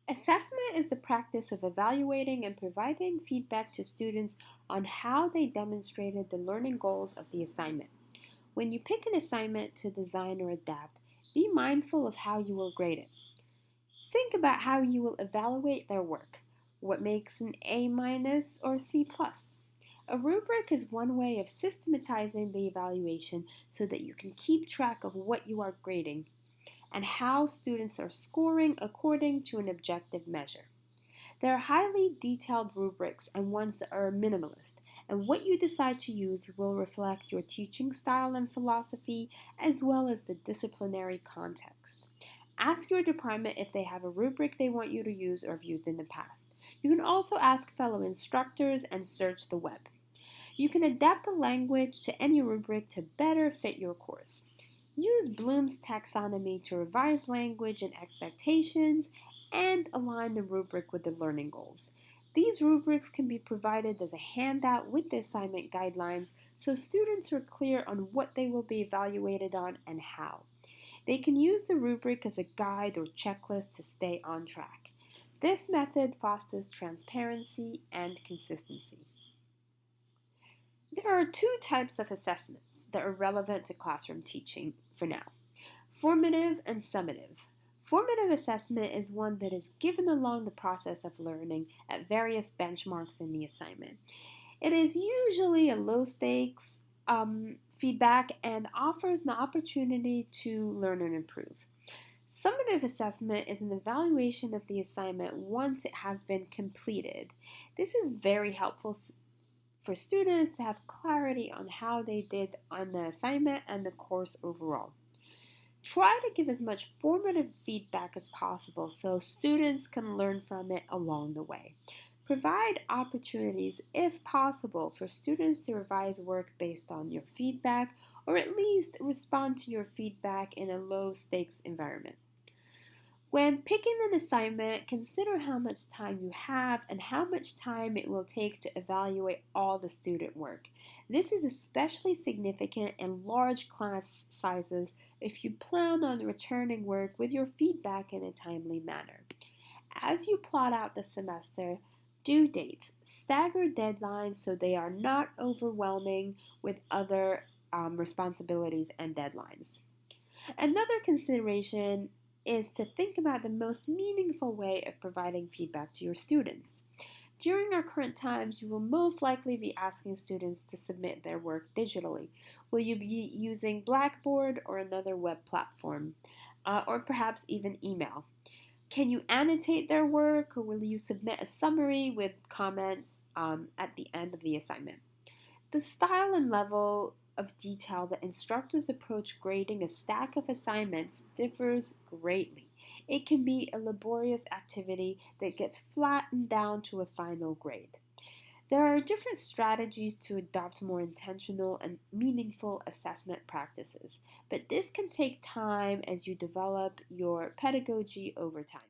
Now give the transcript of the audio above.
Assessment is the practice of evaluating and providing feedback to students on how they demonstrated the learning goals of the assignment. When you pick an assignment to design or adapt, be mindful of how you will grade it. Think about how you will evaluate their work. What makes an A minus or C plus? A rubric is one way of systematizing the evaluation so that you can keep track of what you are grading and how students are scoring according to an objective measure. There are highly detailed rubrics and ones that are minimalist, and what you decide to use will reflect your teaching style and philosophy as well as the disciplinary context. Ask your department if they have a rubric they want you to use or have used in the past. You can also ask fellow instructors and search the web. You can adapt the language to any rubric to better fit your course. Use Bloom's taxonomy to revise language and expectations and align the rubric with the learning goals. These rubrics can be provided as a handout with the assignment guidelines so students are clear on what they will be evaluated on and how. They can use the rubric as a guide or checklist to stay on track. This method fosters transparency and consistency. There are two types of assessments that are relevant to classroom teaching for now: formative and summative. Formative assessment is one that is given along the process of learning at various benchmarks in the assignment. It is usually a low stakes feedback and offers an opportunity to learn and improve. Summative assessment is an evaluation of the assignment once it has been completed. This is very helpful for students to have clarity on how they did on the assignment and the course overall. Try to give as much formative feedback as possible so students can learn from it along the way. Provide opportunities, if possible, for students to revise work based on your feedback or at least respond to your feedback in a low stakes environment. When picking an assignment, consider how much time you have and how much time it will take to evaluate all the student work. This is especially significant in large class sizes if you plan on returning work with your feedback in a timely manner. As you plot out the semester, due dates, stagger deadlines so they are not overwhelming with other responsibilities and deadlines. Another consideration is to think about the most meaningful way of providing feedback to your students. During our current times, you will most likely be asking students to submit their work digitally. Will you be using Blackboard or another web platform, or perhaps even email? Can you annotate their work, or will you submit a summary with comments at the end of the assignment? The style and level of detail that instructors approach grading a stack of assignments differs greatly. It can be a laborious activity that gets flattened down to a final grade. There are different strategies to adopt more intentional and meaningful assessment practices, but this can take time as you develop your pedagogy over time.